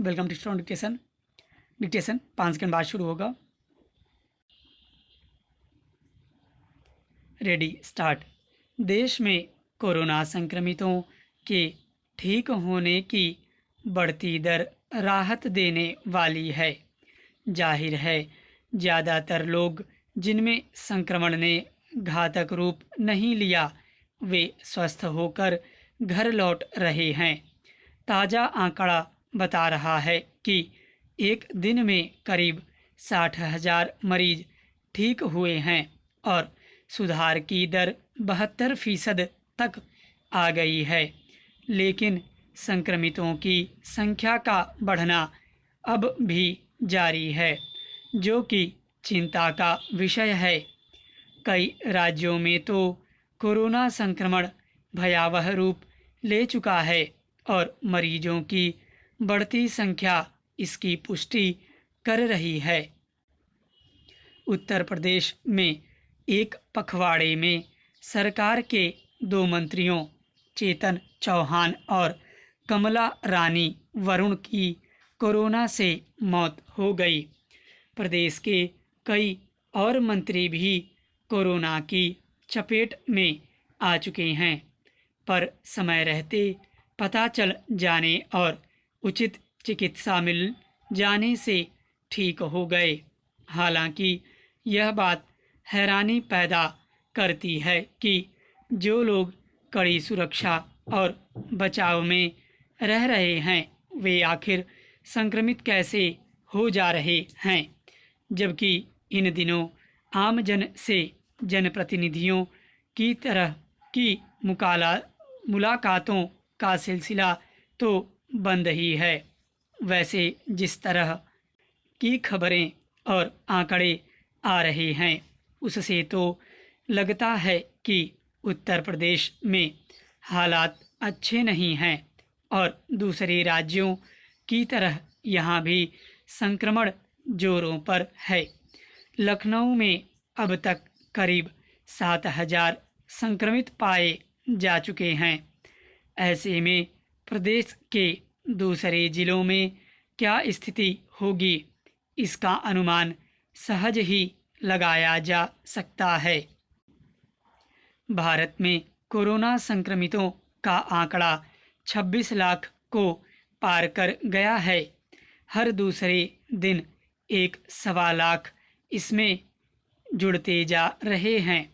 Welcome to strong dictation. Dictation 5 second बाद शुरू होगा। Ready start. देश में कोरोना संक्रमितों के ठीक होने की बढ़ती दर राहत देने वाली है। जाहिर है ज़्यादातर लोग जिनमें संक्रमण ने घातक रूप नहीं लिया वे स्वस्थ होकर घर लौट रहे हैं। ताज़ा आंकड़ा बता रहा है कि एक दिन में करीब 60,000 मरीज ठीक हुए हैं और सुधार की दर 72% तक आ गई है। लेकिन संक्रमितों की संख्या का बढ़ना अब भी जारी है, जो कि चिंता का विषय है। कई राज्यों में तो कोरोना संक्रमण भयावह रूप ले चुका है और मरीजों की बढ़ती संख्या इसकी पुष्टि कर रही है। उत्तर प्रदेश में एक पखवाड़े में सरकार के 2 मंत्रियों चेतन चौहान और कमला रानी वरुण की कोरोना से मौत हो गई। प्रदेश के कई और मंत्री भी कोरोना की चपेट में आ चुके हैं, पर समय रहते पता चल जाने और उचित चिकित्सा मिल जाने से ठीक हो गए। हालांकि यह बात हैरानी पैदा करती है कि जो लोग कड़ी सुरक्षा और बचाव में रह रहे हैं वे आखिर संक्रमित कैसे हो जा रहे हैं, जबकि इन दिनों आमजन से जनप्रतिनिधियों की तरह की मुलाकातों का सिलसिला तो बंद ही है। वैसे जिस तरह की खबरें और आंकड़े आ रहे हैं उससे तो लगता है कि उत्तर प्रदेश में हालात अच्छे नहीं हैं और दूसरे राज्यों की तरह यहाँ भी संक्रमण जोरों पर है। लखनऊ में अब तक करीब 7,000 संक्रमित पाए जा चुके हैं। ऐसे में प्रदेश के दूसरे जिलों में क्या स्थिति होगी, इसका अनुमान सहज ही लगाया जा सकता है। भारत में कोरोना संक्रमितों का आंकड़ा 26 लाख को पार कर गया है। हर दूसरे दिन 1.25 लाख इसमें जुड़ते जा रहे हैं।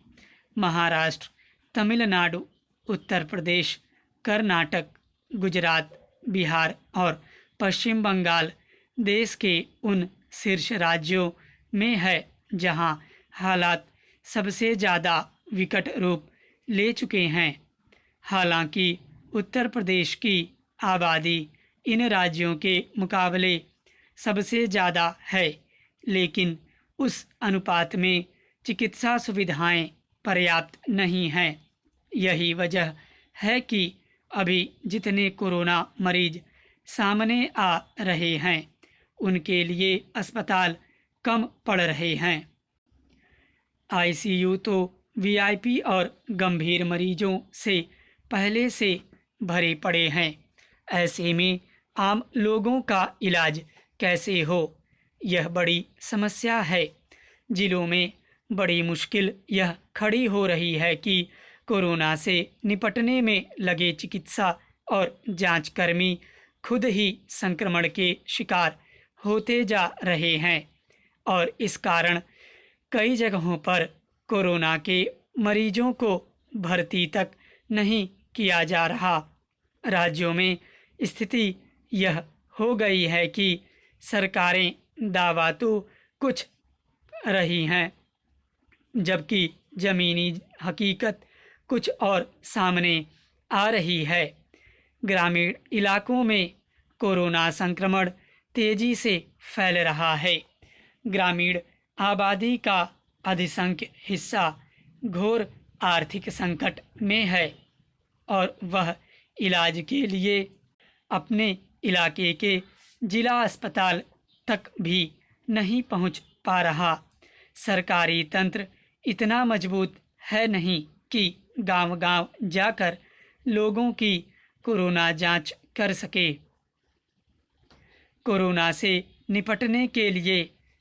महाराष्ट्र, तमिलनाडु, उत्तर प्रदेश, कर्नाटक, गुजरात, बिहार और पश्चिम बंगाल देश के उन शीर्ष राज्यों में है जहां हालात सबसे ज़्यादा विकट रूप ले चुके हैं। हालांकि उत्तर प्रदेश की आबादी इन राज्यों के मुकाबले सबसे ज़्यादा है, लेकिन उस अनुपात में चिकित्सा सुविधाएं पर्याप्त नहीं हैं। यही वजह है कि अभी जितने कोरोना मरीज सामने आ रहे हैं उनके लिए अस्पताल कम पड़ रहे हैं। आईसीयू तो वीआईपी और गंभीर मरीजों से पहले से भरे पड़े हैं। ऐसे में आम लोगों का इलाज कैसे हो, यह बड़ी समस्या है। जिलों में बड़ी मुश्किल यह खड़ी हो रही है कि कोरोना से निपटने में लगे चिकित्सा और जांचकर्मी खुद ही संक्रमण के शिकार होते जा रहे हैं और इस कारण कई जगहों पर कोरोना के मरीजों को भर्ती तक नहीं किया जा रहा। राज्यों में स्थिति यह हो गई है कि सरकारें दावा तो कुछ रही हैं, जबकि ज़मीनी हकीकत कुछ और सामने आ रही है। ग्रामीण इलाकों में कोरोना संक्रमण तेजी से फैल रहा है। ग्रामीण आबादी का अधिसंख्य हिस्सा घोर आर्थिक संकट में है और वह इलाज के लिए अपने इलाके के जिला अस्पताल तक भी नहीं पहुंच पा रहा। सरकारी तंत्र इतना मजबूत है नहीं कि गांव-गांव जाकर लोगों की कोरोना जांच कर सके। कोरोना से निपटने के लिए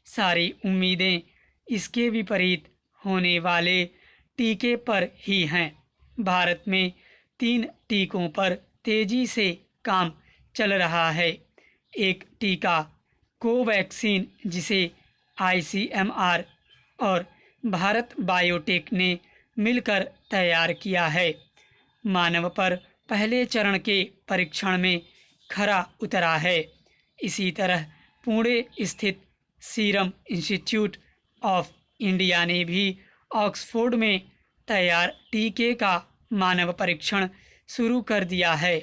सारी उम्मीदें इसके विपरीत होने वाले टीके पर ही हैं। भारत में 3 टीकों पर तेजी से काम चल रहा है। एक टीका कोवैक्सीन, जिसे ICMR और भारत बायोटेक ने मिलकर तैयार किया है, मानव पर पहले चरण के परीक्षण में खरा उतरा है। इसी तरह पुणे स्थित सीरम इंस्टीट्यूट ऑफ इंडिया ने भी ऑक्सफोर्ड में तैयार टीके का मानव परीक्षण शुरू कर दिया है।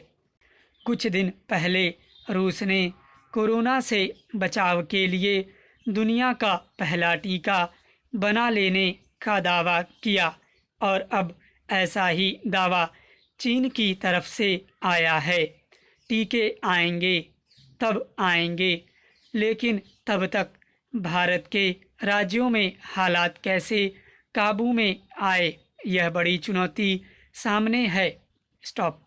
कुछ दिन पहले रूस ने कोरोना से बचाव के लिए दुनिया का पहला टीका बना लेने का दावा किया और अब ऐसा ही दावा चीन की तरफ से आया है। टीके आएंगे तब आएंगे, लेकिन तब तक भारत के राज्यों में हालात कैसे काबू में आए, यह बड़ी चुनौती सामने है। स्टॉप।